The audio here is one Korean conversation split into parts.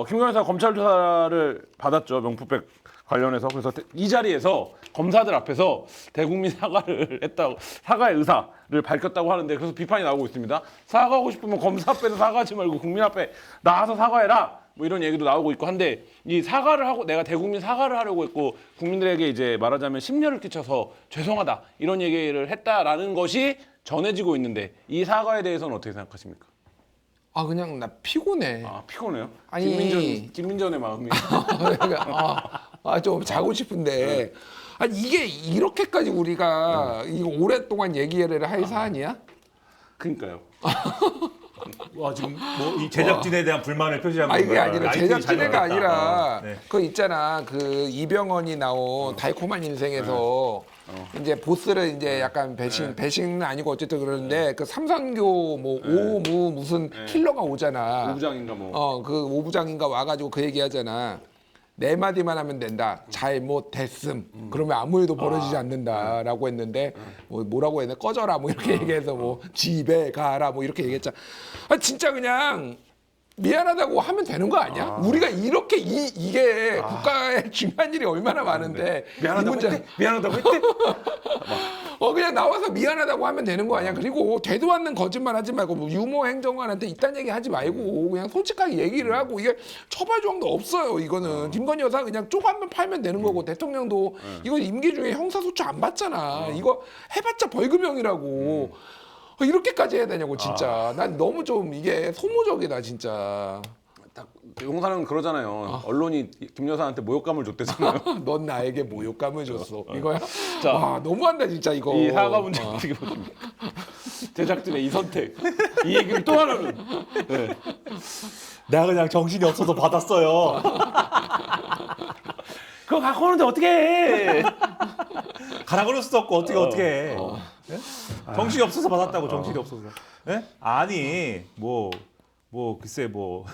김건희 여사 검찰 조사를 받았죠. 명품백 관련해서. 그래서 이 자리에서 검사들 앞에서 대국민 사과를 했다고, 사과의 의사를 밝혔다고 하는데, 그래서 비판이 나오고 있습니다. 사과하고 싶으면 검사 앞에서 사과하지 말고 국민 앞에 나와서 사과해라, 뭐 이런 얘기도 나오고 있고 한데, 이 사과를 하고 내가 대국민 사과를 하려고 했고 국민들에게 이제 말하자면 심려를 끼쳐서 죄송하다 이런 얘기를 했다라는 것이 전해지고 있는데, 이 사과에 대해서는 어떻게 생각하십니까? 아 그냥 나 피곤해. 아, 피곤해요? 아니. 김민전의 마음이. 그러니까 좀 자고 싶은데 아니 이게 이렇게까지 우리가 이거 오랫동안 얘기를 할 사안이야? 그러니까요. 와 지금 뭐 이 제작진에 대한 불만을 표시한 아 이게 건가요? 아니라 라이팅이 제작진애가 잘 아니라 나왔다. 네. 그 있잖아 그 이병헌이 나온 달콤한 인생에서 이제 보스를 이제 약간 배신은 아니고 어쨌든 그러는데 그 삼성교 뭐 오무 무슨 킬러가 오잖아. 오부장인가 뭐. 그 오부장인가 와가지고 그 얘기하잖아. 네 마디만 하면 된다. 잘못됐음. 그러면 아무 일도 벌어지지 않는다라고 했는데 뭐라고 했나? 꺼져라 뭐 이렇게 얘기해서 뭐 집에 가라 뭐 이렇게 얘기했잖아. 아 진짜 그냥 미안하다고 하면 되는 거 아니야? 우리가 이렇게 이게 국가에 중요한 일이 얼마나 많은데 미안하다고 이 문제- 했대? 미안하다고 했대? 그냥 나와서 미안하다고 하면 되는 거 아니야? 그리고 되도 않는 거짓말 하지 말고 뭐 유모 행정관한테 이딴 얘기 하지 말고 그냥 솔직하게 얘기를 하고 이게 처벌 조항도 없어요. 이거는 김건희 여사 그냥 쪼가면 팔면 되는 거고 대통령도 이거 임기 중에 형사소추 안 받잖아. 이거 해봤자 벌금형이라고. 이렇게까지 해야 되냐고 진짜. 난 너무 좀 이게 소모적이다 진짜. 딱 용사는 그러잖아요. 언론이 김 여사한테 모욕감을 줬대잖아요. 넌 나에게 모욕감을 줬어. 이거야? 자, 와 너무한다 진짜 이거. 이 사과 문제 어떻게 보십니까? 제작진의 이 선택, 이 얘기를 또 하나는. 네. 내가 그냥 정신이 없어서 받았어요. 그거 갖고 오는데 어떻게 해? 가라 그럴 수도 없고 어떻게 해? 예? 정신이 없어서 받았다고 정신이 없어서. 예? 아니 뭐 글쎄 뭐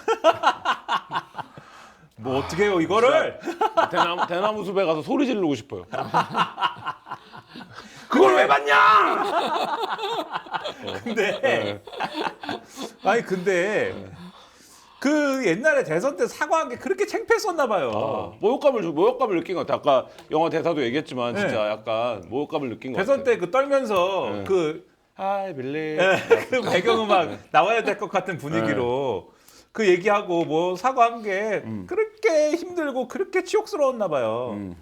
어떻게 해요 이거를? 대나무 숲에 가서 소리 지르고 싶어요. 그걸 왜 봤냐? 근데 아니 근데 그 옛날에 대선 때 사과한 게 그렇게 창피했었나 봐요. 모욕감을 느낀 것 같아. 아까 영화 대사도 얘기했지만 진짜 네. 약간 모욕감을 느낀 것 같아. 대선 때 그 떨면서 네. 그 I believe. 그 배경음악 나와야 될 것 같은 분위기로 그 얘기하고 뭐 사과한 게 그렇게 힘들고 그렇게 치욕스러웠나 봐요.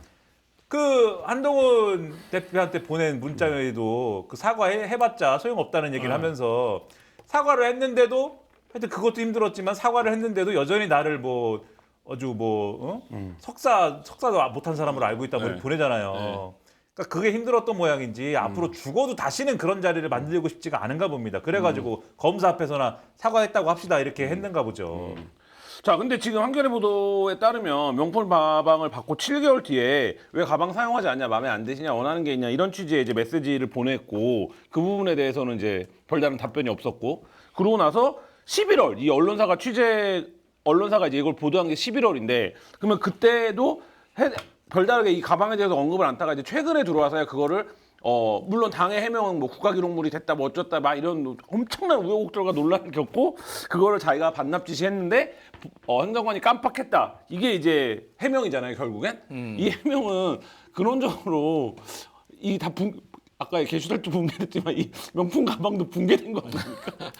그 한동훈 대표한테 보낸 문자에도 그 사과해봤자 소용없다는 얘기를 하면서 사과를 했는데도 하여튼 그것도 힘들었지만 사과를 했는데도 여전히 나를 뭐 아주 석사도 못한 사람으로 알고 있다고 네. 보내잖아요. 그러니까 그게 힘들었던 모양인지 앞으로 죽어도 다시는 그런 자리를 만들고 싶지가 않은가 봅니다. 그래가지고 검사 앞에서나 사과했다고 합시다 이렇게 했는가 보죠. 자, 근데 지금 한겨레 보도에 따르면 명품 가방을 받고 7개월 뒤에 왜 가방 사용하지 않냐, 마음에 안 드시냐, 원하는 게 있냐 이런 취지의 이제 메시지를 보냈고, 그 부분에 대해서는 이제 별다른 답변이 없었고, 그러고 나서 11월 이 언론사가 이제 이걸 보도한 게 11월인데, 그러면 그때도 별다르게 이 가방에 대해서 언급을 안 하다가 이제 최근에 들어와서야 그거를 물론 당의 해명은 뭐 국가기록물이 됐다 뭐 어쩌다 막 이런 엄청난 우여곡절과 논란을 겪고 그거를 자기가 반납지시했는데 행정관이 깜빡했다. 이게 이제 해명이잖아요 결국엔. 이 해명은 근원적으로 아까 게슈탈트 붕괴됐지만 이 명품 가방도 붕괴된 거 아닙니까?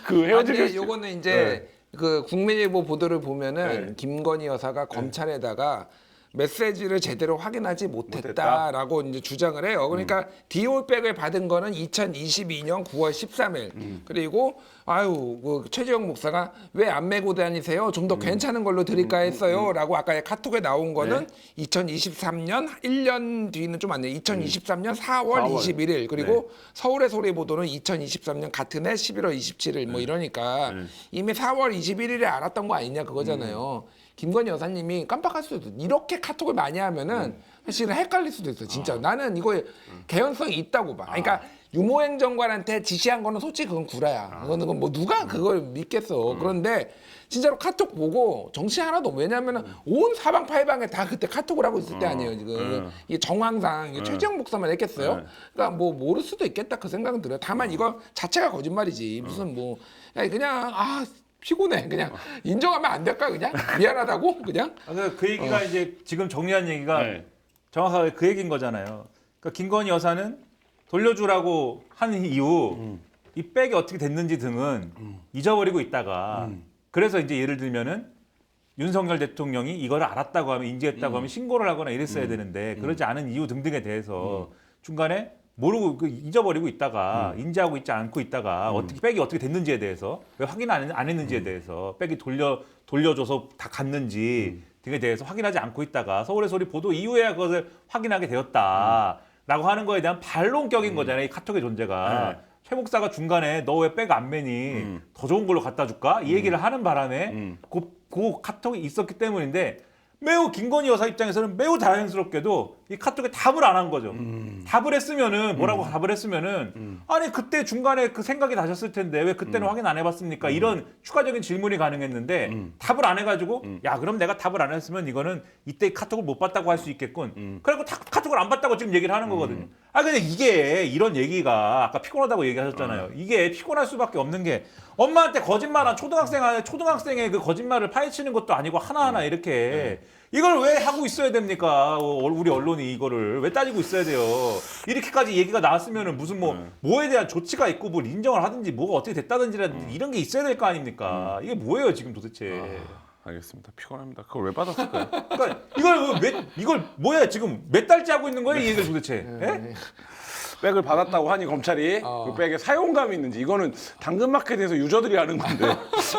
그 헤어질 요거는 이제 그 국민일보 보도를 보면은 네. 김건희 여사가 검찰에다가 메시지를 제대로 확인하지 못했다라고 이제 주장을 해요. 그러니까 디올백을 받은 거는 2022년 9월 13일. 그리고 그 최재형 목사가 왜 안 메고 다니세요? 좀 더 괜찮은 걸로 드릴까 했어요라고 아까 카톡에 나온 거는 2023년 1년 뒤는 좀 안 돼. 2023년 4월 21일. 그리고 서울의 소리 보도는 2023년 같은 해 11월 27일 뭐 이러니까 이미 4월 21일에 알았던 거 아니냐 그거잖아요. 김건희 여사님이 깜빡할 수도 있어. 이렇게 카톡을 많이 하면은 사실은 헷갈릴 수도 있어. 진짜 나는 이거에 개연성이 있다고 봐. 그러니까 유모 행정관한테 지시한 거는 솔직히 그건 구라야. 그건 뭐 누가 그걸 믿겠어. 그런데 진짜로 카톡 보고 정신 하나도 없어. 왜냐면은 온 사방팔방에 다 그때 카톡을 하고 있을 때 아니에요 지금. 이게 정황상 이게 최재형 목사만 했겠어요? 그러니까 뭐 모를 수도 있겠다 그 생각은 들어요. 다만 이거 자체가 거짓말이지. 무슨 뭐 그냥 피곤해. 그냥 인정하면 안 될까 그냥 미안하다고 그냥. 그래서 그 얘기가 이제 지금 정리한 얘기가 네. 정확하게 그 얘기인 거잖아요. 그러니까 김건희 여사는 돌려주라고 한 이후 이 백이 어떻게 됐는지 등은 잊어버리고 있다가 그래서 이제 예를 들면은 윤석열 대통령이 이걸 알았다고 하면 인지했다고 하면 신고를 하거나 이랬어야 되는데 그러지 않은 이유 등등에 대해서 중간에 모르고 잊어버리고 있다가 인지하고 있지 않고 있다가 어떻게 백이 어떻게 됐는지에 대해서 왜 확인 안 했는지에 대해서 백이 돌려줘서 다 갔는지 등에 대해서 확인하지 않고 있다가 서울의 소리 보도 이후에야 그것을 확인하게 되었다라고 하는 거에 대한 반론격인 거잖아요. 이 카톡의 존재가. 네. 최 목사가 중간에 너 왜 백 안 매니 더 좋은 걸로 갖다 줄까? 이 얘기를 하는 바람에 그 카톡이 있었기 때문인데 매우 김건희 여사 입장에서는 매우 자연스럽게도 이 카톡에 답을 안 한 거죠. 답을 했으면은 뭐라고 답을 했으면은 아니 그때 중간에 그 생각이 나셨을 텐데 왜 그때는 확인 안 해봤습니까? 이런 추가적인 질문이 가능했는데 답을 안 해가지고 야 그럼 내가 답을 안 했으면 이거는 이때 카톡을 못 봤다고 할 수 있겠군. 그래고 카톡을 안 봤다고 지금 얘기를 하는 거거든요. 아 근데 이게 이런 얘기가 아까 피곤하다고 얘기하셨잖아요. 이게 피곤할 수밖에 없는 게 엄마한테 거짓말한 초등학생의 그 거짓말을 파헤치는 것도 아니고 하나하나 이렇게 이걸 왜 하고 있어야 됩니까? 우리 언론이 이거를 왜 따지고 있어야 돼요? 이렇게까지 얘기가 나왔으면은 무슨 뭐에 대한 조치가 있고 뭘 인정을 하든지 뭐가 어떻게 됐다든지 이런 게 있어야 될 거 아닙니까? 이게 뭐예요 지금 도대체? 알겠습니다. 피곤합니다. 그걸 왜 받았을까요? 그러니까 이걸 뭐야 지금 몇 달째 하고 있는 거예요 이 얘기를 도대체? 예? 백을 받았다고 하니 검찰이 그 백에 사용감이 있는지 이거는 당근마켓에서 유저들이 하는 건데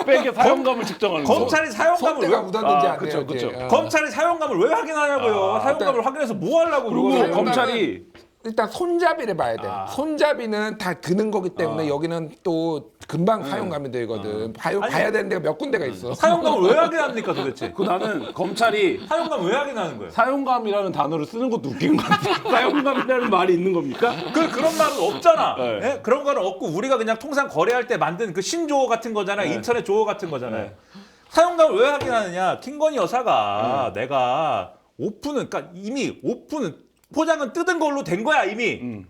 백의 사용감을 측정하는 거. 검찰이 사용감을 손때가 왜 묻었는지 안 그쵸, 돼요. 그쵸. 검찰이 사용감을 왜 확인하냐고요? 사용감을 확인해서 뭐 하려고 그리고 그러고 검찰이 일단 손잡이를 봐야 돼. 손잡이는 다 드는 거기 때문에 여기는 또 금방 사용감이 되거든. 봐야 되는 데가 몇 군데가 있어. 사용감을 왜 확인합니까 도대체? 그 나는 검찰이 사용감 왜 확인하는 거예요? 사용감이라는 단어를 쓰는 것도 웃긴 것 같아요. 사용감이라는 말이 있는 겁니까? 그런 말은 없잖아. 네. 예? 그런 거는 없고 우리가 그냥 통상 거래할 때 만든 그 신조어 같은 거잖아요. 인터넷 조어 같은 거잖아요. 사용감을 왜 확인하느냐? 김건희 여사가 내가 오픈은 그러니까 이미 오픈은 포장은 뜯은 걸로 된 거야 이미.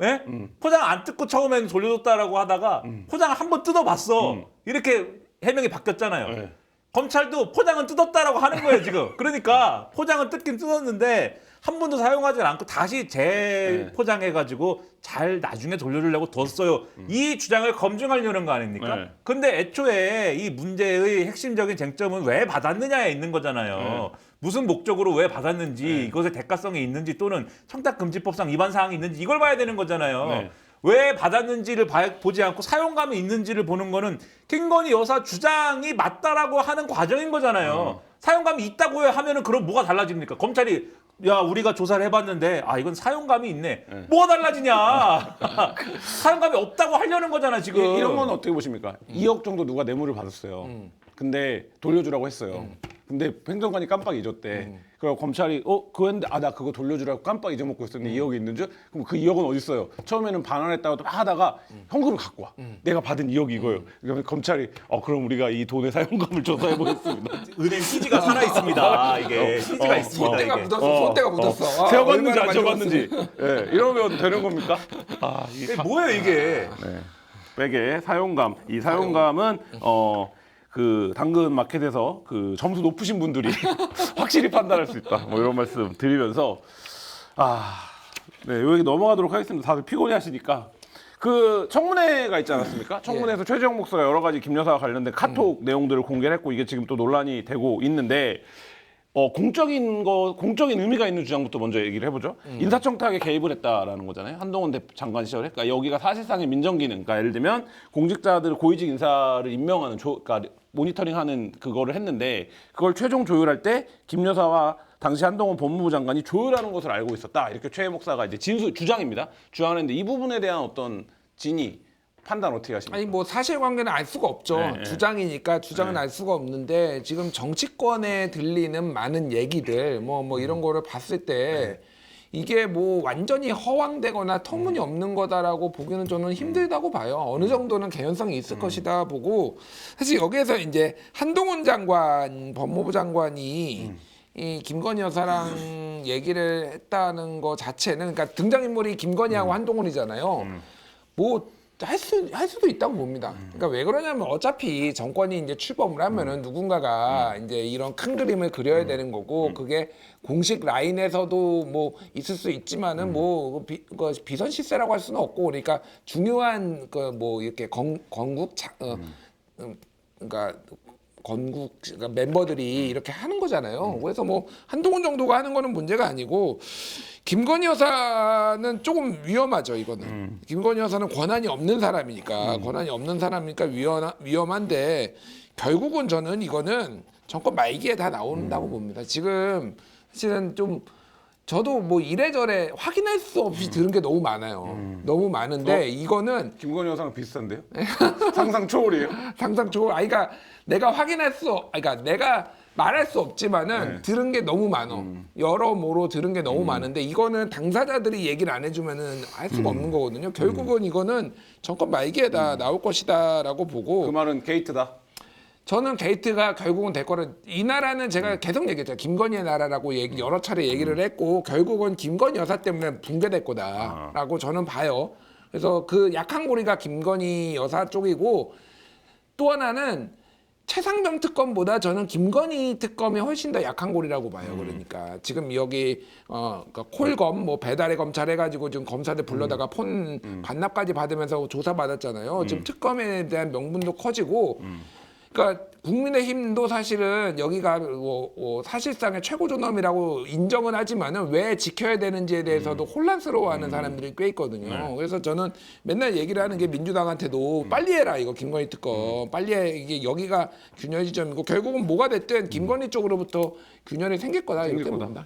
예? 포장 안 뜯고 처음에는 돌려줬다라고 하다가 포장을 한번 뜯어봤어. 이렇게 해명이 바뀌었잖아요. 네. 검찰도 포장은 뜯었다라고 하는 거예요 지금. 그러니까 포장은 뜯긴 뜯었는데 한 번도 사용하지 않고 다시 재포장해가지고 잘 나중에 돌려주려고 뒀어요. 이 주장을 검증하려는 거 아닙니까? 네. 근데 애초에 이 문제의 핵심적인 쟁점은 왜 받았느냐에 있는 거잖아요. 무슨 목적으로 왜 받았는지 이것의 대가성이 있는지 또는 청탁금지법상 위반 사항이 있는지 이걸 봐야 되는 거잖아요. 네. 왜 받았는지를 보지 않고 사용감이 있는지를 보는 거는 김건희 여사 주장이 맞다라고 하는 과정인 거잖아요. 사용감이 있다고 하면은 그럼 뭐가 달라집니까? 검찰이 야 우리가 조사를 해봤는데 아 이건 사용감이 있네. 뭐가 달라지냐? 사용감이 없다고 하려는 거잖아 지금. 이런 건 어떻게 보십니까? 2억 정도 누가 뇌물을 받았어요. 근데 돌려주라고 했어요. 근데 행정관이 깜빡 잊었대. 그리고 검찰이 그랬는데 나 그거 돌려주라고 깜빡 잊어먹고 있었는데 2억이 있는 줄? 그럼 그 2억은 어디 있어요? 처음에는 반환했다가 또 막 하다가 현금을 갖고 와. 내가 받은 2억이 이거예요. 그러면 검찰이 그럼 우리가 이 돈의 사용감을 조사해 보겠습니다. 은행 CG가 살아 있습니다. 이게 CG가 있습니다. 손때가 이게. 묻었어. 손때가 묻었어. 세어봤는지 얼마나 안 세어봤는지. 예, 이러면 되는 겁니까? 이게 뭐예요 이게? 백의 사용감. 이 사용감은 그 당근 마켓에서 그 점수 높으신 분들이 확실히 판단할 수 있다. 뭐 이런 말씀 드리면서 네, 여기 넘어가도록 하겠습니다. 다들 피곤해 하시니까. 그 청문회가 있지 않았습니까? 청문회에서 최재형 목사가 여러 가지 김 여사와 관련된 카톡 내용들을 공개를 했고 이게 지금 또 논란이 되고 있는데 공적인 의미가 있는 주장부터 먼저 얘기를 해보죠. 인사청탁에 개입을 했다라는 거잖아요. 한동훈 장관 시절에. 그러니까 여기가 사실상의 민정기능. 그러니까 예를 들면 공직자들 고위직 인사를 임명하는 그러니까 모니터링하는 그거를 했는데 그걸 최종 조율할 때 김 여사와 당시 한동훈 법무부 장관이 조율하는 것을 알고 있었다. 이렇게 최 목사가 이제 주장입니다. 주장하는데 이 부분에 대한 어떤 진위 판단 어떻게 하십니까? 아니 뭐 사실관계는 알 수가 없죠. 네. 주장이니까 주장은 알 수가 없는데 지금 정치권에 들리는 많은 얘기들 뭐 이런 거를 봤을 때 이게 뭐 완전히 허황되거나 터무니없는 거다라고 보기는 저는 힘들다고 봐요. 어느 정도는 개연성이 있을 것이다 보고 사실 여기에서 이제 한동훈 장관 법무부 장관이 이 김건희 여사랑 얘기를 했다는 거 자체는 그러니까 등장인물이 김건희하고 한동훈이잖아요. 뭐 할 수도 있다고 봅니다. 그러니까 왜 그러냐면 어차피 정권이 이제 출범을 하면은 누군가가 이제 이런 큰 그림을 그려야 되는 거고 그게 공식 라인에서도 뭐 있을 수 있지만은 뭐 비선 실세라고 할 수는 없고 그러니까 중요한 그 뭐 이렇게 건국 그러니까 건국 그러니까 멤버들이 이렇게 하는 거잖아요. 그래서 뭐 한동훈 정도가 하는 거는 문제가 아니고 김건희 여사는 조금 위험하죠. 이거는 김건희 여사는 권한이 없는 사람이니까 위험한데 결국은 저는 이거는 정권 말기에 다 나온다고 봅니다. 지금 사실은 좀 저도 뭐 이래저래 확인할 수 없이 들은 게 너무 많아요. 너무 많은데 이거는 김건희 여사랑 비슷한데요? 상상 초월이에요. 상상 좋을 아이가 내가 그러니까 내가 말할 수 없지만은 들은 게 너무 많어. 여러모로 들은 게 너무 많은데 이거는 당사자들이 얘기를 안 해주면은 알 수가 없는 거거든요. 결국은 이거는 정권 말기에 다 나올 것이다라고 보고 그 말은 게이트다. 저는 게이트가 결국은 될 거를 이 나라는 제가 계속 얘기했죠. 김건희의 나라라고 여러 차례 얘기를 했고 결국은 김건희 여사 때문에 붕괴될 거다라고 저는 봐요. 그래서 그 약한 고리가 김건희 여사 쪽이고 또 하나는 최상병 특검보다 저는 김건희 특검이 훨씬 더 약한 고리라고 봐요. 그러니까 지금 여기 그러니까 콜검 뭐 배달의 검찰 해가지고 지금 검사들 불러다가 폰 반납까지 받으면서 조사 받았잖아요. 지금 특검에 대한 명분도 커지고. 그러니까 국민의힘도 사실은 여기가 뭐 사실상의 최고 존엄이라고 인정은 하지만은 왜 지켜야 되는지에 대해서도 혼란스러워하는 사람들이 꽤 있거든요. 그래서 저는 맨날 얘기를 하는 게 민주당한테도 빨리 해라 이거 김건희 특검 빨리 해 이게 여기가 균열 지점이고 결국은 뭐가 됐든 김건희 쪽으로부터 균열이 생길 거다 이렇게 봅니다.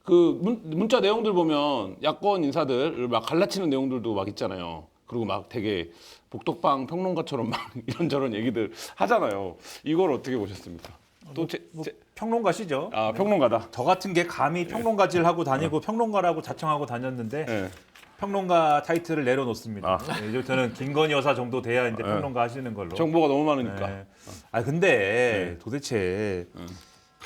그 문자 내용들 보면 야권 인사들을 막 갈라치는 내용들도 막 있잖아요. 그리고 막 되게 복덕방 평론가처럼 막 이런저런 얘기들 하잖아요. 이걸 어떻게 보셨습니까? 또 평론가시죠. 아 평론가다. 저 같은 게 감히 평론가질 하고 다니고 평론가라고 자청하고 다녔는데 네. 평론가 타이틀을 내려놓습니다. 네, 이제부터는 김건희 여사 정도 돼야 이제 평론가 하시는 걸로. 정보가 너무 많으니까. 네. 아 근데 도대체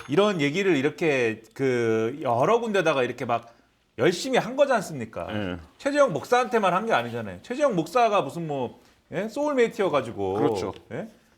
이런 얘기를 이렇게 그 여러 군데다가 이렇게 막 열심히 한 거지 않습니까? 최재형 목사한테만 한 게 아니잖아요. 최재형 목사가 무슨 뭐 소울메이트여가지고 그렇죠.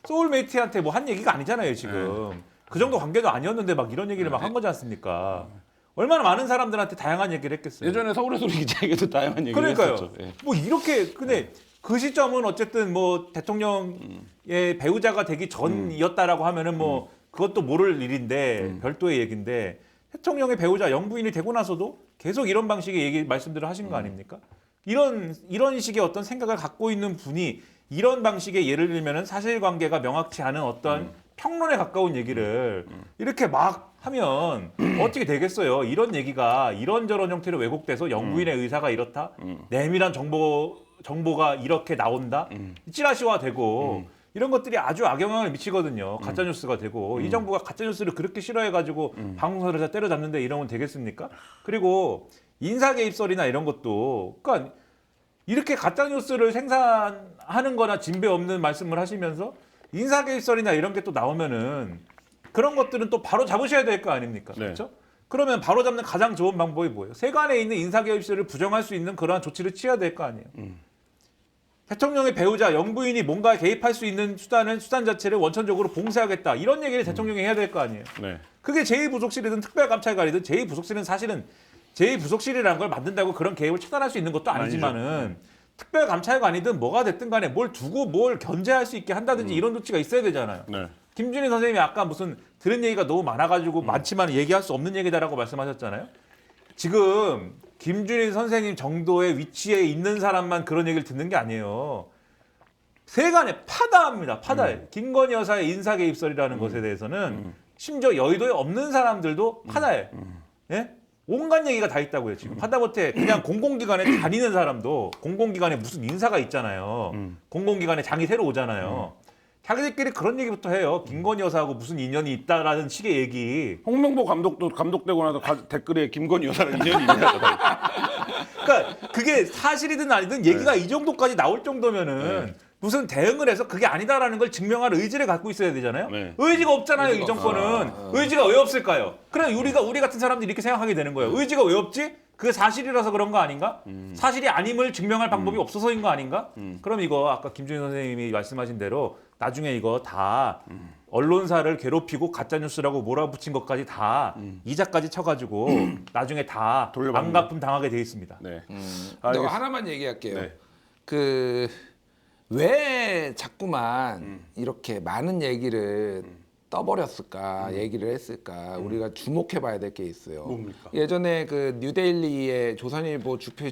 소울메이트한테 뭐 한 얘기가 아니잖아요 지금. 그 정도 관계도 아니었는데 막 이런 얘기를 막 한 거지 않습니까? 얼마나 많은 사람들한테 다양한 얘기를 했겠어요. 예전에 서울의 소리 기자에게도 다양한 얘기를 그러니까요. 했었죠. 예. 뭐 이렇게 근데 그 시점은 어쨌든 뭐 대통령의 배우자가 되기 전이었다라고 하면은 뭐 그것도 모를 일인데 별도의 얘기인데 대통령의 배우자 영부인이 되고 나서도 계속 이런 방식의 말씀들을 하신 거 아닙니까? 이런 식의 어떤 생각을 갖고 있는 분이 이런 방식의 예를 들면은 사실관계가 명확치 않은 어떤 평론에 가까운 얘기를 이렇게 막 하면 어떻게 되겠어요? 이런 얘기가 이런저런 형태로 왜곡돼서 영부인의 의사가 이렇다, 내밀한 정보가 이렇게 나온다, 찌라시화되고 이런 것들이 아주 악영향을 미치거든요. 가짜 뉴스가 되고 이 정부가 가짜 뉴스를 그렇게 싫어해가지고 방송사를 때려잡는데 이러면 되겠습니까? 그리고 인사 개입설이나 이런 것도 그러니까 이렇게 가짜 뉴스를 생산하는거나 진배 없는 말씀을 하시면서 인사 개입설이나 이런 게 또 나오면은 그런 것들은 또 바로 잡으셔야 될 거 아닙니까? 네. 그렇죠? 그러면 바로 잡는 가장 좋은 방법이 뭐예요? 세간에 있는 인사 개입설을 부정할 수 있는 그러한 조치를 취해야 될 거 아니에요. 대통령의 배우자 영부인이 뭔가 개입할 수 있는 수단 자체를 원천적으로 봉쇄하겠다. 이런 얘기를 대통령이 해야 될 거 아니에요. 네. 그게 제2부속실이든 특별감찰관이든 제2부속실은 사실은 제2부속실이라는 걸 만든다고 그런 개입을 차단할 수 있는 것도 아니지만은 특별감찰관이든 뭐가 됐든 간에 뭘 두고 뭘 견제할 수 있게 한다든지 이런 조치가 있어야 되잖아요. 네. 김준희 선생님이 아까 무슨 들은 얘기가 너무 많아가지고 많지만 얘기할 수 없는 얘기다라고 말씀하셨잖아요. 지금 김준희 선생님 정도의 위치에 있는 사람만 그런 얘기를 듣는 게 아니에요. 세간에 파다합니다. 파다해. 김건희 여사의 인사 개입설이라는 것에 대해서는 심지어 여의도에 없는 사람들도 파다해. 예? 온갖 얘기가 다 있다고요. 지금 하다못해 그냥 공공기관에 다니는 사람도 공공기관에 무슨 인사가 있잖아요. 공공기관에 장이 새로 오잖아요. 자기들끼리 그런 얘기부터 해요. 김건희 여사하고 무슨 인연이 있다라는 식의 얘기. 홍명보 감독도 감독되고 나서 댓글에 김건희 여사랑 인연이 있냐. 그러니까 그게 사실이든 아니든 얘기가 이 정도까지 나올 정도면은 무슨 대응을 해서 그게 아니다라는 걸 증명할 의지를 갖고 있어야 되잖아요. 네. 의지가 없잖아요. 이 정권은. 의지가 왜 없을까요? 그럼 우리 같은 사람들이 이렇게 생각하게 되는 거예요. 의지가 왜 없지? 그 사실이라서 그런 거 아닌가? 사실이 아님을 증명할 방법이 없어서인 거 아닌가? 그럼 이거 아까 김준희 선생님이 말씀하신 대로 나중에 이거 다 언론사를 괴롭히고 가짜 뉴스라고 몰아붙인 것까지 다 이자까지 쳐가지고 나중에 다 돌려받는 안갚음 당하게 돼 있습니다. 네. 근데 하나만 얘기할게요. 네. 그 왜 자꾸만 이렇게 많은 얘기를 떠버렸을까, 얘기를 했을까, 우리가 주목해봐야 될 게 있어요. 뭡니까? 예전에 그 뉴데일리의 조선일보 주표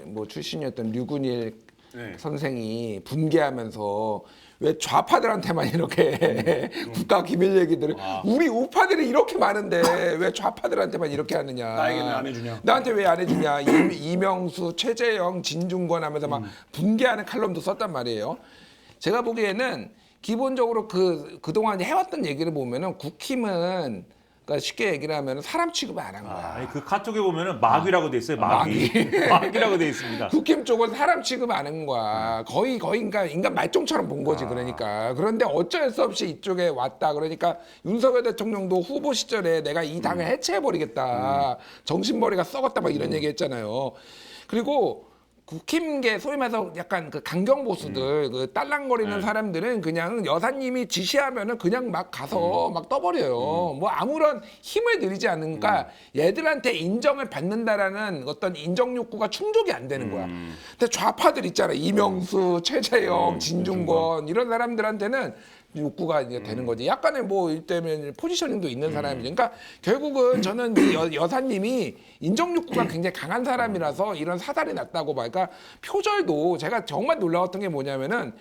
뭐 출신이었던 류근일 네. 선생이 분개하면서 왜 좌파들한테만 이렇게 국가 기밀 얘기들을 우리 우파들이 이렇게 많은데 왜 좌파들한테만 이렇게 하느냐, 나에게는 안 해주냐, 나한테 왜 안 해주냐, 이명수, 최재형, 진중권 하면서 막 분개하는 칼럼도 썼단 말이에요. 제가 보기에는 기본적으로 그동안 해왔던 얘기를 보면은 국힘은, 그러니까 쉽게 얘기를 하면 사람 취급을 안 한 거야. 아니, 그 카톡에 보면은 마귀라고 돼 있어요. 마귀. 마귀라고 돼 있습니다. 국힘 쪽은 사람 취급 안 한 거야. 거의 인간 말종처럼 본 거지. 그러니까. 그런데 어쩔 수 없이 이쪽에 왔다. 그러니까 윤석열 대통령도 후보 시절에 내가 이 당을 해체해버리겠다. 정신머리가 썩었다. 막 이런 얘기 했잖아요. 그리고 국힘계 소위 말해서 약간 그 강경 보수들, 그 딸랑거리는 사람들은 그냥 여사님이 지시하면은 그냥 막 가서 막 떠버려요. 뭐 아무런 힘을 들이지 않으니까 얘들한테 인정을 받는다라는 어떤 인정 욕구가 충족이 안 되는 거야. 근데 좌파들 있잖아. 이명수, 최재형, 진중권 이런 사람들한테는 욕구가 이제 되는 거지. 약간의 뭐 이때면 포지셔닝도 있는 사람이죠. 그러니까 결국은 저는 이 여사님이 인정 욕구가 굉장히 강한 사람이라서 이런 사달이 났다고 봐. 그러니까 표절도 제가 정말 놀라웠던 게 뭐냐면은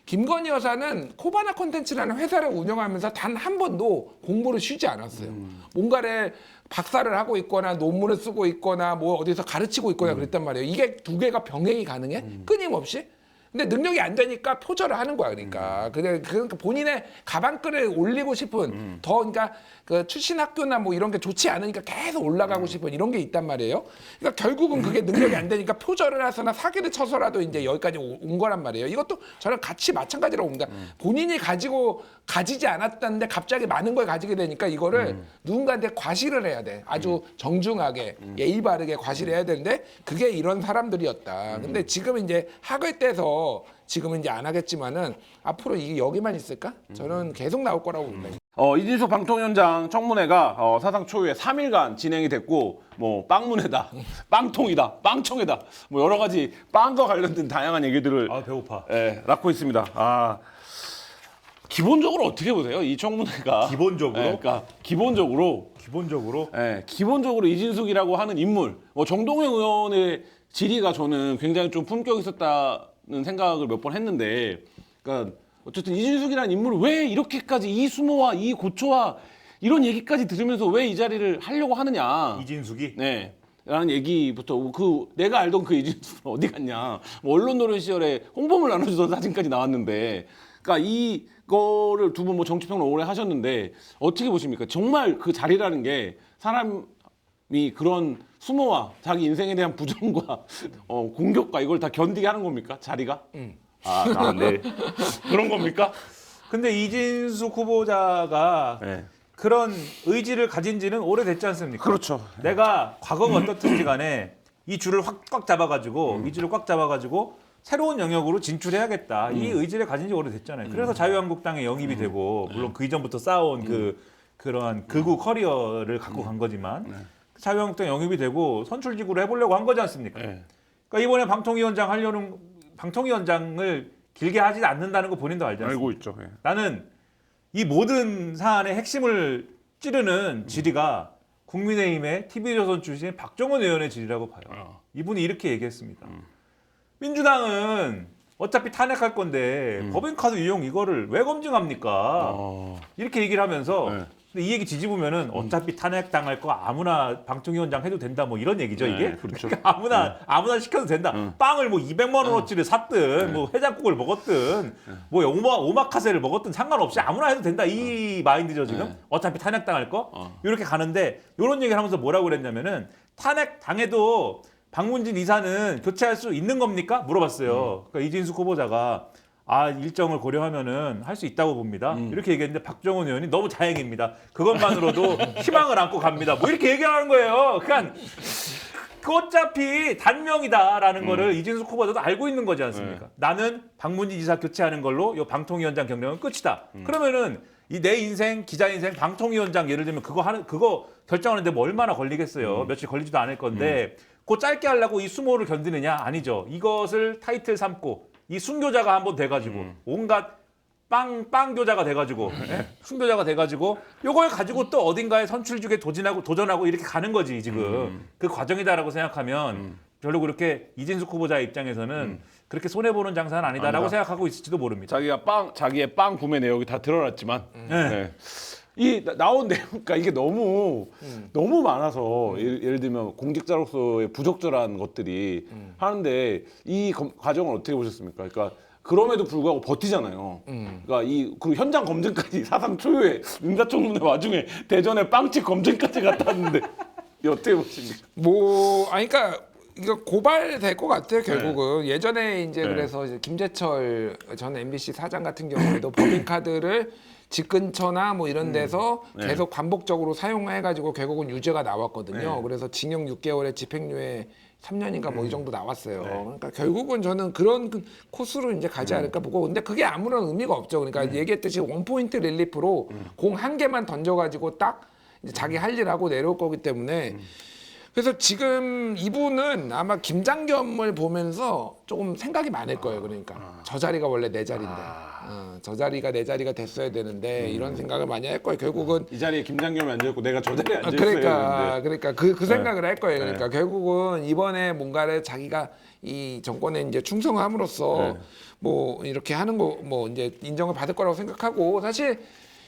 김건희 여사는 코바나 콘텐츠라는 회사를 운영하면서 단 한 번도 공부를 쉬지 않았어요. 뭔가를 박사를 하고 있거나 논문을 쓰고 있거나 뭐 어디서 가르치고 있거나 그랬단 말이에요. 이게 두 개가 병행이 가능해? 끊임없이? 근데 능력이 안 되니까 표절을 하는 거야. 그러니까 그러니까 본인의 가방끈을 올리고 싶은 더, 그러니까 그 출신 학교나 뭐 이런 게 좋지 않으니까 계속 올라가고 싶은 이런 게 있단 말이에요. 그러니까 결국은 그게 능력이 안 되니까 표절을 해서나 사기를 쳐서라도 이제 여기까지 온 거란 말이에요. 이것도 저는 같이 마찬가지라고 봅니다. 본인이 가지지 않았다는데 갑자기 많은 걸 가지게 되니까 이거를 누군가한테 과시를 해야 돼. 아주 정중하게 예의 바르게 과시를 해야 되는데 그게 이런 사람들이었다. 근데 지금 이제 학을 떼서 지금은 이제 안 하겠지만은 앞으로 이게 여기만 있을까? 저는 계속 나올 거라고 봅니다. 이진숙 방통위원장 청문회가 사상 초유의 3일간 진행이 됐고, 뭐 빵문회다, 빵통이다, 빵청회다, 뭐 여러 가지 빵과 관련된 다양한 얘기들을 아, 배고파. 낳고 있습니다. 기본적으로 어떻게 보세요? 이 청문회가 기본적으로? 그러니까 기본적으로 이진숙이라고 하는 인물, 정동영 의원의 질의가 저는 굉장히 좀 품격 있었다는 생각을 몇 번 했는데, 그러니까 어쨌든 이진숙이라는 인물을 왜 이렇게까지 이 수모와 이 고초와 이런 얘기까지 들으면서 왜 이 자리를 하려고 하느냐. 이진숙이? 네. 라는 얘기부터 내가 알던 그 이진숙은 어디 갔냐. 뭐 언론 노련 시절에 홍보물 나눠주던 사진까지 나왔는데, 그러니까 이거를 두 분 뭐 정치평론 오래 하셨는데 어떻게 보십니까? 정말 그 자리라는 게 사람이 그런 수모와 자기 인생에 대한 부정과 공격과 이걸 다 견디게 하는 겁니까? 자리가? 네. 그런 겁니까? 근데 이진숙 후보자가 네. 그런 의지를 가진 지는 오래됐지 않습니까? 그렇죠. 내가 과거가 어떻든지 간에 이 줄을 꽉 잡아가지고 이 줄을 꽉 잡아가지고 새로운 영역으로 진출해야겠다. 이 의지를 가진 지 오래됐잖아요. 그래서 자유한국당에 영입이 되고 물론 그 이전부터 쌓아온 그러한 극우 커리어를 갖고 간 거지만 자유한국당 영입이 되고 선출직으로 해보려고 한 거지 않습니까? 네. 그러니까 이번에 방통위원장을 길게 하지 않는다는 거 본인도 알지 않습니까? 알고 있죠. 예. 나는 이 모든 사안의 핵심을 찌르는 질의가 국민의힘의 TV조선 출신 박정원 의원의 질의라고 봐요. 이분이 이렇게 얘기했습니다. 민주당은 어차피 탄핵할 건데 법인카드 이용 이거를 왜 검증합니까? 이렇게 얘기를 하면서 네. 근데 이 얘기 뒤집으면은 어차피 탄핵 당할 거 아무나 방통위원장 해도 된다 뭐 이런 얘기죠 이게. 네, 그렇죠. 그러니까 아무나 시켜도 된다. 빵을 뭐 200만 원어치를 샀든 뭐 해장국을 먹었든 뭐 오마카세를 먹었든 상관없이 아무나 해도 된다 이 마인드죠 지금. 어차피 탄핵 당할 거 이렇게 가는데 이런 얘기를 하면서 뭐라고 그랬냐면은 탄핵 당해도 박문진 이사는 교체할 수 있는 겁니까? 물어봤어요. 그러니까 이진숙 후보자가 일정을 고려하면은 할 수 있다고 봅니다. 이렇게 얘기했는데 박정원 의원이 너무 다행입니다. 그것만으로도 희망을 안고 갑니다. 뭐 이렇게 얘기하는 거예요. 그러니까 그 어차피 단명이다라는 거를 이진숙 후보자도 알고 있는 거지 않습니까? 나는 박문진 지사 교체하는 걸로 요 방통위원장 경력은 끝이다. 그러면은 이 내 인생 기자 인생 방통위원장 예를 들면 그거 결정하는데 뭐 얼마나 걸리겠어요. 며칠 걸리지도 않을 건데 그 짧게 하려고 이 수모를 견디느냐? 아니죠. 이것을 타이틀 삼고 이 순교자가 한번 돼가지고 온갖 빵 교자가 돼가지고 순교자가 돼가지고 요걸 가지고 또 어딘가에 선출직에 도전하고 이렇게 가는 거지 지금 그 과정이다라고 생각하면 별로 그렇게 이진숙 후보자 입장에서는 그렇게 손해 보는 장사는 아니다라고 생각하고 있을지도 모릅니다. 자기의 빵 구매 내역이 다 드러났지만 네. 이 나온 내용, 그러니까 이게 너무 많아서 예를 들면 공직자로서의 부적절한 것들이 하는데 이 과정을 어떻게 보셨습니까? 그러니까 그럼에도 불구하고 버티잖아요. 그러니까 그리고 현장 검증까지 사상 초유의 인사청문회 와중에 대전에 빵집 검증까지 갔다 왔는데 이 어떻게 보십니까? 그러니까 이거 고발될 것 같아요 결국은. 예전에 이제 그래서 이제 김재철 전 MBC 사장 같은 경우에도 법인카드를 집 근처나 뭐 이런 데서 계속 반복적으로 사용해가지고 결국은 유죄가 나왔거든요. 그래서 징역 6개월에 집행유예 3년인가 뭐 이 정도 나왔어요. 그러니까 결국은 저는 그런 코스로 이제 가지 않을까 보고, 근데 그게 아무런 의미가 없죠. 그러니까 얘기했듯이 원포인트 릴리프로 공 한 개만 던져가지고 딱 이제 자기 할 일 하고 내려올 거기 때문에. 그래서 지금 이분은 아마 김장겸을 보면서 조금 생각이 많을 거예요. 그러니까 저 자리가 원래 내 자리인데, 저 자리가 내 자리가 됐어야 되는데 이런 생각을 많이 할 거예요. 결국은 이 자리에 김장겸이 앉아있고 내가 저 자리에 앉아있어야 되는데. 그러니까 그 생각을 할 거예요. 그러니까 결국은 이번에 뭔가를 자기가 이 정권에 이제 충성함으로써 뭐 이렇게 하는 거 뭐 이제 인정을 받을 거라고 생각하고, 사실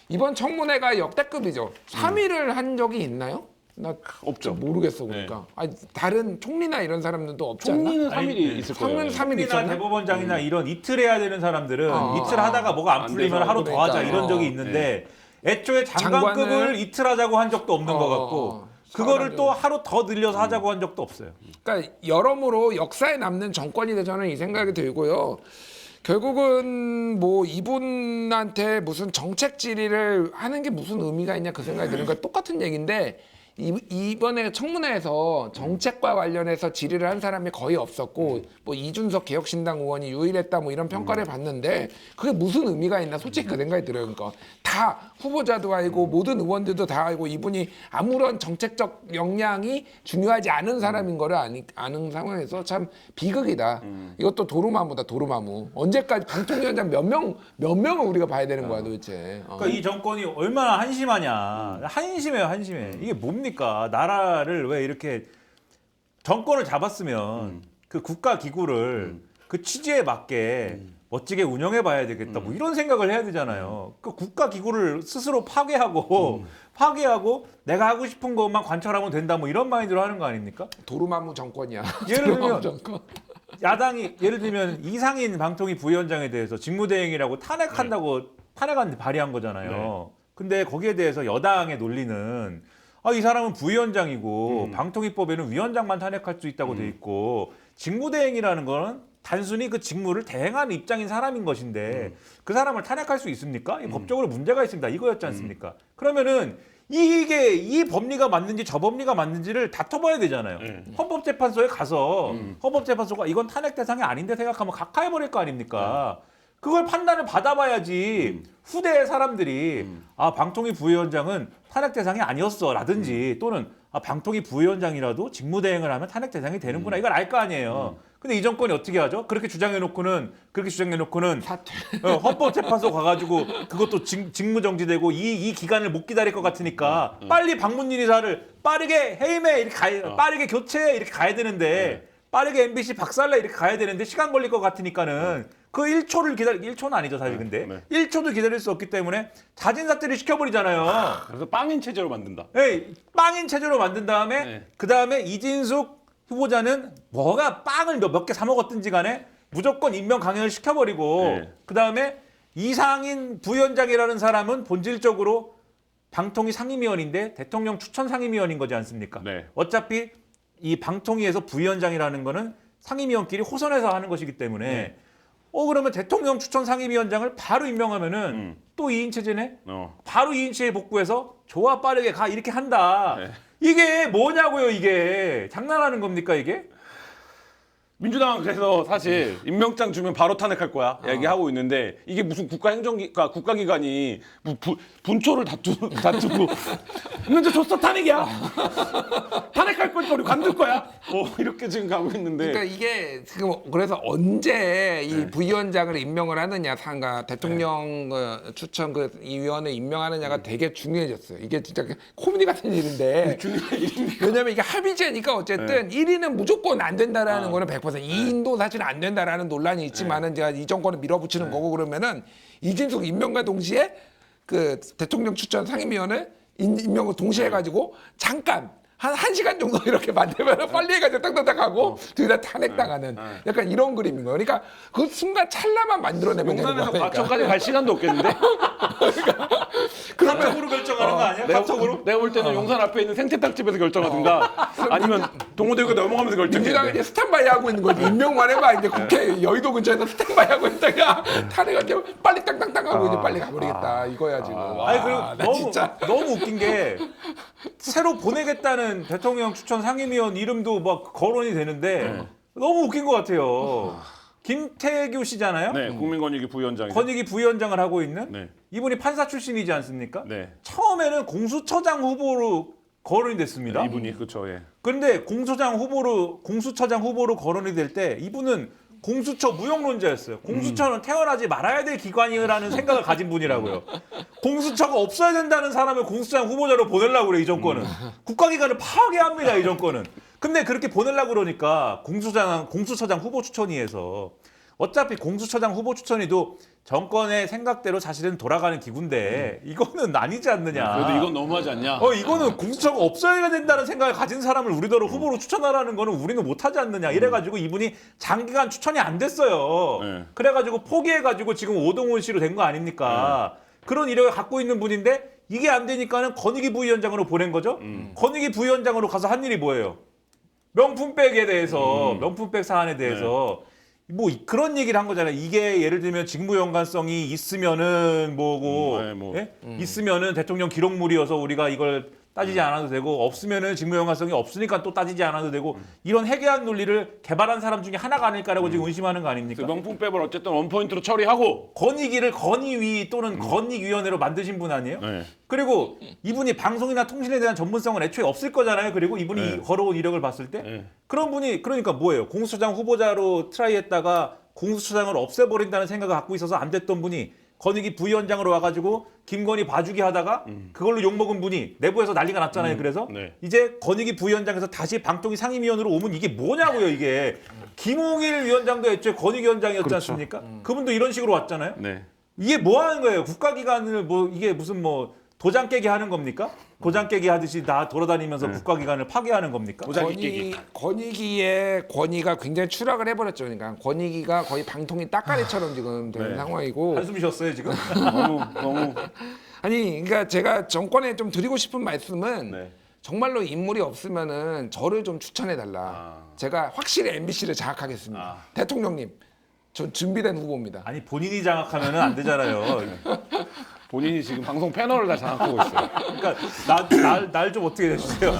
이번 청문회가 역대급이죠. 3위를 한 적이 있나요? 나 없죠. 모르겠어. 그러니까 다른 총리나 이런 사람들도 없지 않나? 총리는 3일이 있을 거예요. 3일 총리나 있었나? 대법원장이나 이런 이틀 해야 되는 사람들은 이틀 하다가 뭐가 안 안 풀리면 돼서. 하루 더 하자 그러니까. 이런 적이 있는데 애초에 장관급을 장관을 이틀 하자고 한 적도 없는 것 같고 그거를 또 하루 더 늘려서 하자고 한 적도 없어요. 그러니까 여러모로 역사에 남는 정권이 되저는 이 생각이 들고요. 결국은 뭐 이분한테 무슨 정책 질의를 하는 게 무슨 의미가 있냐 그 생각이 드는 거예요. 똑같은 얘기인데 이번에 청문회에서 정책과 관련해서 질의를 한 사람이 거의 없었고 뭐 이준석 개혁신당 의원이 유일했다 뭐 이런 평가를 받는데 그게 무슨 의미가 있나 솔직히 그 생각이 들어요. 그러니까 다 후보자도 알고 모든 의원들도 다 알고 이분이 아무런 정책적 역량이 중요하지 않은 사람인 거를 아는 상황에서 참 비극이다. 이것도 도루마무다, 도루마무. 언제까지 방통위원장 몇 명을 우리가 봐야 되는 거야 도대체. 그러니까 이 정권이 얼마나 한심하냐. 한심해요, 한심해. 이게 뭡니까? 나라를 왜 이렇게 정권을 잡았으면 그 국가 기구를 그 취지에 맞게 멋지게 운영해 봐야 되겠다. 뭐 이런 생각을 해야 되잖아요. 그 국가 기구를 스스로 파괴하고 내가 하고 싶은 것만 관철하면 된다. 뭐 이런 마인드로 하는 거 아닙니까? 도루마무 정권이야. 예를 도루마무 들면 정권. 야당이 예를 들면 이상인 방통위 부위원장에 대해서 직무대행이라고 탄핵안 발의한 거잖아요. 근데 거기에 대해서 여당의 논리는 이 사람은 부위원장이고 방통위법에는 위원장만 탄핵할 수 있다고 돼 있고 직무대행이라는 거는 단순히 그 직무를 대행하는 입장인 사람인 것인데 그 사람을 탄핵할 수 있습니까? 이 법적으로 문제가 있습니다. 이거였지 않습니까? 그러면은 이게 이 법리가 맞는지 저 법리가 맞는지를 다퉈봐야 되잖아요. 헌법재판소에 가서 헌법재판소가 이건 탄핵 대상이 아닌데 생각하면 각하해버릴 거 아닙니까? 그걸 판단을 받아봐야지 후대 사람들이 방통위 부위원장은 탄핵 대상이 아니었어라든지 또는 방통위 부위원장이라도 직무대행을 하면 탄핵 대상이 되는구나 이걸 알 거 아니에요. 근데 이 정권이 어떻게 하죠? 그렇게 주장해놓고는 사퇴. 헌법재판소 가가지고 그것도 직무정지되고 이 기간을 못 기다릴 것 같으니까 빨리 방문인 이사를 빠르게 해임해 이렇게 빠르게 교체해 이렇게 가야 되는데 빠르게 MBC 박살내 이렇게 가야 되는데 시간 걸릴 것 같으니까는 그 1초는 아니죠 사실 근데 1초도 기다릴 수 없기 때문에 자진사퇴를 시켜버리잖아요. 그래서 빵인 체제로 만든다. 네, 빵인 체제로 만든 다음에 그 다음에 이진숙 후보자는 뭐가 빵을 몇 개 사 먹었든지 간에 무조건 임명 강행을 시켜버리고 그 다음에 이상인 부위원장이라는 사람은 본질적으로 방통위 상임위원인데 대통령 추천 상임위원인 거지 않습니까? 어차피 이 방통위에서 부위원장이라는 거는 상임위원끼리 호선해서 하는 것이기 때문에 그러면 대통령 추천 상임위원장을 바로 임명하면은 또 2인 체제네? 바로 2인 체제 복구해서 좋아 빠르게 가 이렇게 한다. 이게 뭐냐고요, 이게. 장난하는 겁니까, 이게? 민주당은 그래서 사실 임명장 주면 바로 탄핵할 거야 얘기하고 있는데 이게 무슨 국가기관이 분초를 다투고 임명장 줬어 탄핵이야 탄핵할 거니까 우리 관둘 거야 이렇게 지금 가고 있는데 그러니까 이게 지금 그래서 언제 이 부위원장을 임명을 하느냐 상가 대통령 추천 이 위원회 임명하느냐가 되게 중요해졌어요. 이게 진짜 코미디 같은 일인데 왜냐면 이게 합의제니까 어쨌든 1위는 무조건 안 된다라는 거는 100% 2인도 사실 안 된다라는 논란이 있지만은 제가 이 정권을 밀어붙이는 거고 그러면은 이진숙 임명과 동시에 그 대통령 추천 상임위원회 임명을 동시에 해가지고 잠깐 한 시간 정도 이렇게 만들면 빨리 해가지고 딱딱딱 하고 둘 다 탄핵당하는 약간 이런 그림인 거예요. 그러니까 그 순간 찰나만 만들어내면 되는 용산에서 거니까. 과천까지 갈 시간도 없겠는데 카톡으로 결정하는 거 아니야? 카톡으로? 내가 볼 때는 용산 앞에 있는 생태탕집에서 결정하든가 아니면 동호대교 넘어가면서 결정해야 민주당이 돼. 이제 스탠바이 하고 있는 거지. 임명만 해봐. 이제 국회 여의도 근처에서 스탠바이 하고 있다가 탄핵을 빨리 땅땅땅 하고 이제 빨리 가버리겠다. 이거야 지금. 와, 아니 그리고 나 너무 진짜. 너무 웃긴 게 새로 보내겠다는 대통령 추천 상임위원 이름도 막 거론이 되는데 너무 웃긴 것 같아요. 김태규 씨잖아요. 네, 국민권익위 부위원장이죠. 권익위 부위원장을 하고 있는 네. 이분이 판사 출신이지 않습니까? 네. 처음에는 공수처장 후보로 거론이 됐습니다. 이분이 그렇죠. 예. 그런데 공수처장 후보로 거론이 될 때 이분은 공수처 무용론자였어요. 공수처는 태어나지 말아야 될 기관이라는 생각을 가진 분이라고요. 공수처가 없어야 된다는 사람을 공수처장 후보자로 보내려고 그래, 이 정권은. 국가기관을 파괴합니다, 이 정권은. 근데 그렇게 보내려고 그러니까 공수처장 후보 추천위에서 어차피 공수처장 후보 추천위도 정권의 생각대로 사실은 돌아가는 기구인데 이거는 아니지 않느냐. 그래도 이건 너무하지 않냐? 이거는 공수처가 없어야 된다는 생각을 가진 사람을 우리더러 후보로 추천하라는 거는 우리는 못하지 않느냐. 이래가지고 이분이 장기간 추천이 안 됐어요. 네. 그래가지고 포기해가지고 지금 오동훈 씨로 된 거 아닙니까? 그런 이력을 갖고 있는 분인데 이게 안 되니까는 권익위 부위원장으로 보낸 거죠. 권익위 부위원장으로 가서 한 일이 뭐예요? 명품백에 대해서 명품백 사안에 대해서 뭐 그런 얘기를 한 거잖아요. 이게 예를 들면 직무 연관성이 있으면은 뭐고 네, 뭐. 예? 있으면은 대통령 기록물이어서 우리가 이걸 따지지 않아도 되고 없으면은 직무 연관성이 없으니까 또 따지지 않아도 되고 이런 해괴한 논리를 개발한 사람 중에 하나가 아닐까라고 지금 의심하는 거 그 아닙니까? 명품백을 어쨌든 원포인트로 처리하고 권익위를 건의위 또는 건익위원회로 만드신 분 아니에요? 네. 그리고 이분이 방송이나 통신에 대한 전문성은 애초에 없을 거잖아요. 그리고 이분이 네. 걸어온 이력을 봤을 때 네. 그런 분이 그러니까 뭐예요? 공수처장 후보자로 트라이했다가 공수처장을 없애버린다는 생각을 갖고 있어서 안 됐던 분이 권익위 부위원장으로 와가지고 김건희 봐주기 하다가 그걸로 욕먹은 분이 내부에서 난리가 났잖아요. 그래서 네. 이제 권익위 부위원장에서 다시 방통위 상임위원으로 오면 이게 뭐냐고요, 이게. 김홍일 위원장도 애초에 권익위원장이었지 않습니까? 그분도 이런 식으로 왔잖아요. 네. 이게 뭐 하는 거예요? 국가기관을 뭐 이게 무슨 뭐 도장 깨기 하는 겁니까? 도장 깨기 하듯이 다 돌아다니면서 국가기관을 파괴하는 겁니까? 도장 깨기. 권익위의 권위가 굉장히 추락을 해버렸죠. 그러니까 권익위가 거의 방통위 따까리처럼 지금 된 네. 상황이고. 한숨 쉬었어요 지금? 너무 아니, 그러니까 제가 정권에 좀 드리고 싶은 말씀은 네. 정말로 인물이 없으면은 저를 좀 추천해 달라. 제가 확실히 MBC를 장악하겠습니다. 대통령님, 전 준비된 후보입니다. 아니 본인이 장악하면 안 되잖아요. 본인이 지금 방송 패널을 다 장악하고 있어요. 그러니까 날 좀 어떻게 해주세요.